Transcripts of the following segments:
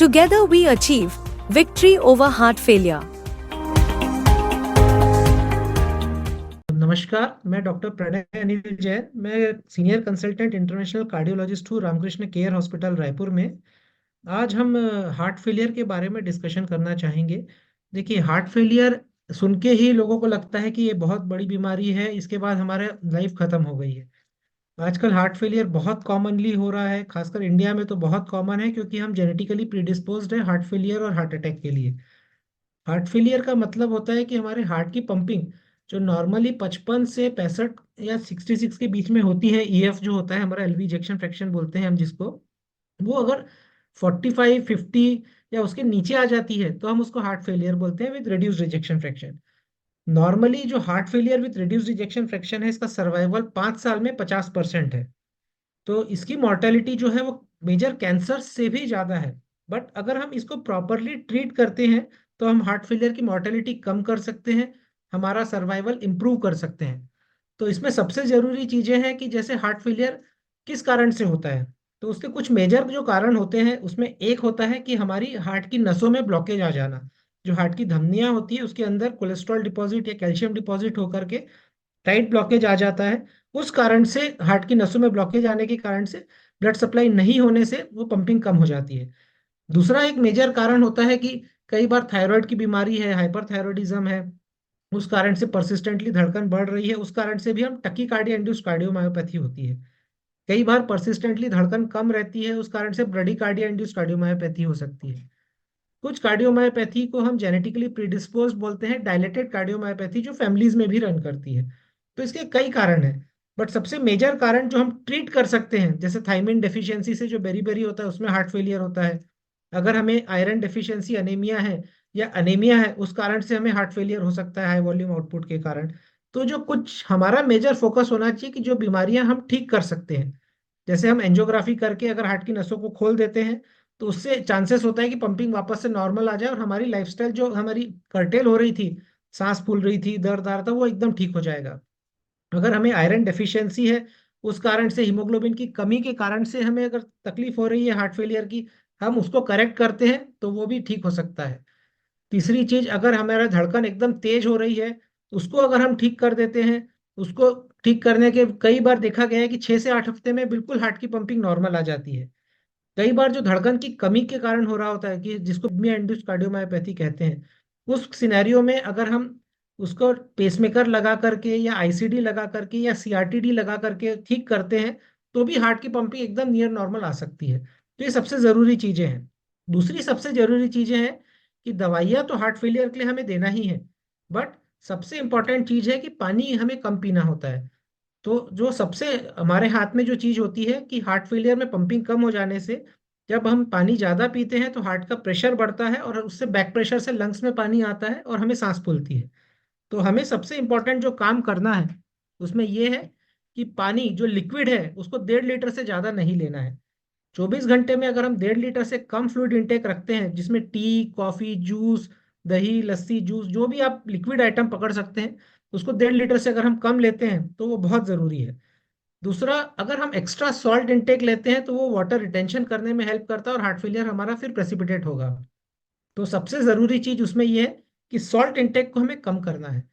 Together we achieve victory over heart failure. नमस्कार, मैं doctor Pranay Anil Jain. मैं सीनियर कंसल्टेंट इंटरनेशनल कार्डियोलॉजिस्ट हूँ रामकृष्ण केयर हॉस्पिटल रायपुर में। आज हम हार्ट फेलियर के बारे में डिस्कशन करना चाहेंगे। देखिए, हार्ट फेलियर सुन के ही लोगों को लगता है कि ये बहुत बड़ी बीमारी है, इसके बाद हमारा लाइफ खत्म हो गई है। आजकल हार्ट फेलियर बहुत कॉमनली हो रहा है, खासकर इंडिया में तो बहुत कॉमन है, क्योंकि हम जेनेटिकली प्रीडिस्पोज्ड है हार्ट फेलियर और हार्ट अटैक के लिए। हार्ट फेलियर का मतलब होता है कि हमारे हार्ट की पंपिंग जो नॉर्मली 55 से 65 या 66 के बीच में होती है, ईएफ जो होता है हमारा, एलवी इजेक्शन फ्रैक्शन बोलते हैं हम जिसको, वो अगर 45 50 या उसके नीचे आ जाती है तो हम उसको हार्ट फेलियर बोलते हैं with reduced rejection fraction. Normally जो heart failure with reduced rejection fraction है, इसका सर्वाइवल 5 साल में 50% है। तो इसकी मॉर्टेलिटी जो है वो मेजर कैंसर से भी ज़्यादा है। बट अगर हम इसको प्रॉपरली ट्रीट करते हैं तो हम हार्ट फेलियर की मॉर्टेलिटी कम कर सकते हैं, हमारा सर्वाइवल इम्प्रूव कर सकते हैं। तो इसमें सबसे ज़रूरी चीज़ें हैं कि जैसे हार्ट फेलियर किस कारण से होता है, तो उसके कुछ मेजर जो कारण होते हैं उसमें एक होता है कि हमारी हार्ट की नसों में ब्लॉकेज आ जाना। जो हार्ट की धमनियाँ होती है उसके अंदर कोलेस्ट्रॉल डिपॉजिट या कैल्शियम डिपॉजिट होकर के टाइट ब्लॉकेज आ जाता है। उस कारण से, हार्ट की नसों में ब्लॉकेज आने के कारण से, ब्लड सप्लाई नहीं होने से वो पंपिंग कम हो जाती है। दूसरा एक मेजर कारण होता है कि कई बार थायराइड की बीमारी है, हाइपरथायरॉयडिज्म है, उस कारण से परसिस्टेंटली धड़कन बढ़ रही है, उस कारण से भी हम टकीकार्डिया इंड्यूस्ड कार्डियोमायोपैथी होती है। कई बार परसिस्टेंटली धड़कन कम रहती है, उस कारण से ब्रेडिकार्डिया इंड्यूस्ड कार्डियोमायोपैथी हो सकती है। कुछ कार्डियोमायोपैथी को हम जेनेटिकली प्रीडिस्पोज बोलते हैं, डायलेटेड कार्डियोमायोपैथी, जो फैमिलीज में भी रन करती है। तो इसके कई कारण हैं, बट सबसे मेजर कारण जो हम ट्रीट कर सकते हैं, जैसे थायमिन डेफिशिएंसी से जो बेरी होता है उसमें हार्ट फेलियर होता है। अगर हमें आयरन डेफिशिएंसी अनेमिया है या अनेमिया है, उस कारण से हमें हार्ट फेलियर हो सकता है हाई वॉल्यूम आउटपुट के कारण। तो जो कुछ हमारा मेजर फोकस होना चाहिए कि जो बीमारियां हम ठीक कर सकते हैं, जैसे हम एंजियोग्राफी करके अगर हार्ट की नसों को खोल देते हैं तो उससे चांसेस होता है कि पंपिंग वापस से नॉर्मल आ जाए और हमारी लाइफस्टाइल जो हमारी कर्टेल हो रही थी, सांस फूल रही थी, दर्द आ रहा था, वो एकदम ठीक हो जाएगा। अगर हमें आयरन डेफिशिएंसी है, उस कारण से हीमोग्लोबिन की कमी के कारण से हमें अगर तकलीफ हो रही है हार्ट फेलियर की, हम उसको करेक्ट करते हैं तो वो भी ठीक हो सकता है। तीसरी चीज, अगर हमारा धड़कन एकदम तेज हो रही है, उसको अगर हम ठीक कर देते हैं, उसको ठीक करने के कई बार देखा गया है कि 6 से 8 हफ्ते में बिल्कुल हार्ट की पंपिंग नॉर्मल आ जाती है। कई बार जो धड़कन की कमी के कारण हो रहा होता है, कि जिसको इंड्यूस्ड कार्डियोमायोपैथी कहते हैं, उस सिनेरियो में अगर हम उसको पेसमेकर लगा करके या आईसीडी लगा करके या सीआरटीडी लगा करके ठीक करते हैं, तो भी हार्ट की पंपिंग एकदम नियर नॉर्मल आ सकती है। तो ये सबसे ज़रूरी चीज़ें हैं। दूसरी सबसे ज़रूरी चीज़ें हैं कि दवाइयाँ तो हार्ट फेलियर के लिए हमें देना ही है, बट सबसे इंपॉर्टेंट चीज़ है कि पानी हमें कम पीना होता है। तो जो सबसे हमारे हाथ में जो चीज होती है कि हार्ट फेलियर में पंपिंग कम हो जाने से, जब हम पानी ज्यादा पीते हैं तो हार्ट का प्रेशर बढ़ता है और उससे बैक प्रेशर से लंग्स में पानी आता है और हमें सांस फूलती है। तो हमें सबसे इंपॉर्टेंट जो काम करना है उसमें यह है कि पानी जो लिक्विड है उसको 1.5 लीटर से ज्यादा नहीं लेना है। 24 घंटे में अगर हम 1.5 लीटर से कम फ्लूइड इंटेक रखते हैं, जिसमें टी, कॉफी, जूस, दही, लस्सी, जूस, जो भी आप लिक्विड आइटम पकड़ सकते हैं, उसको 1.5 लीटर से अगर हम कम लेते हैं तो वो बहुत जरूरी है। दूसरा, अगर हम एक्स्ट्रा सॉल्ट इंटेक लेते हैं तो वो वाटर रिटेंशन करने में हेल्प करता है और हार्ट फेलियर हमारा फिर प्रेसिपिटेट होगा। तो सबसे जरूरी चीज उसमें ये है कि सॉल्ट इंटेक को हमें कम करना है।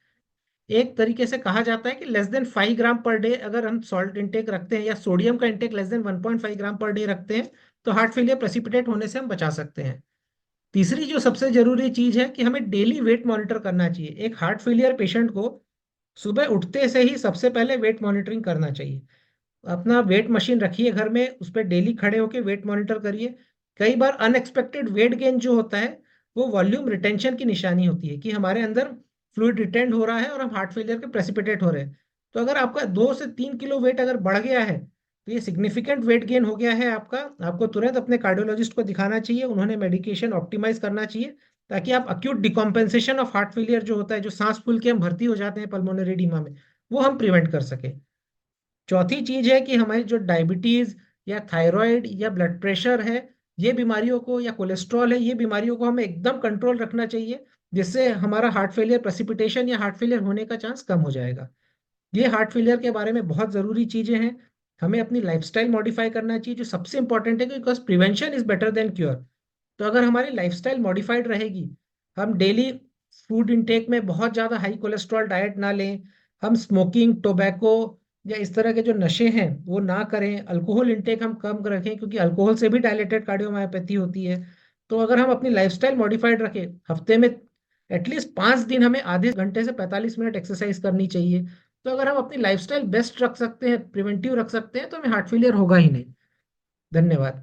एक तरीके से कहा जाता है कि लेस देन 5 ग्राम पर डे अगर हम सॉल्ट इंटेक रखते हैं या सोडियम का इंटेक लेस देन 1.5 ग्राम पर डे रखते हैं, तो हार्ट फेलियर प्रेसिपिटेट होने से हम बचा सकते हैं। तीसरी जो सबसे जरूरी चीज है कि हमें डेली वेट मॉनिटर करना चाहिए। एक हार्ट फेलियर पेशेंट को सुबह उठते से ही सबसे पहले वेट मॉनिटरिंग करना चाहिए। अपना वेट मशीन रखिए घर में, उस पर डेली खड़े होकर वेट मॉनिटर करिए। कई बार अनएक्सपेक्टेड वेट गेन जो होता है वो वॉल्यूम रिटेंशन की निशानी होती है, कि हमारे अंदर फ्लूइड रिटेंड हो रहा है और हम हार्ट फेलियर के प्रेसिपिटेट हो रहे हैं। तो अगर आपका 2 से 3 किलो वेट अगर बढ़ गया है तो ये सिग्निफिकेंट वेट गेन हो गया है आपका। आपको तुरंत अपने कार्डियोलॉजिस्ट को दिखाना चाहिए, उन्होंने मेडिकेशन ऑप्टिमाइज करना चाहिए, ताकि आप अक्यूट डिकम्पेंसेशन ऑफ हार्ट फेलियर जो होता है, जो सांस फूल के हम भर्ती हो जाते हैं पल्मोनरी एडिमा में, वो हम प्रिवेंट कर सके। चौथी चीज है कि हमारी जो डायबिटीज या थायराइड या ब्लड प्रेशर है, ये बीमारियों को, या कोलेस्ट्रॉल है, ये बीमारियों को हमें एकदम कंट्रोल रखना चाहिए, जिससे हमारा हार्ट फेलियर प्रेसिपिटेशन या हार्ट फेलियर होने का चांस कम हो जाएगा। ये हार्ट फेलियर के बारे में बहुत जरूरी चीजें हैं। हमें अपनी लाइफस्टाइल मॉडिफाई करना चाहिए, जो सबसे इंपॉर्टेंट है, because prevention is better than cure. तो अगर हमारी लाइफस्टाइल मॉडिफाइड रहेगी, हम डेली फूड इंटेक में बहुत ज़्यादा हाई कोलेस्ट्रॉल डाइट ना लें, हम स्मोकिंग, टोबैको या इस तरह के जो नशे हैं वो ना करें, अल्कोहल इंटेक हम कम रखें क्योंकि अल्कोहल से भी डायलेटेड कार्डियोमायोपैथी होती है। तो अगर हम अपनी लाइफस्टाइल मॉडिफाइड रखें, हफ्ते में एटलीस्ट 5 दिन हमें आधे घंटे से 45 मिनट एक्सरसाइज करनी चाहिए। तो अगर हम अपनी लाइफस्टाइल बेस्ट रख सकते हैं, प्रिवेंटिव रख सकते हैं, तो हमें हार्ट फेलियर होगा ही नहीं। धन्यवाद।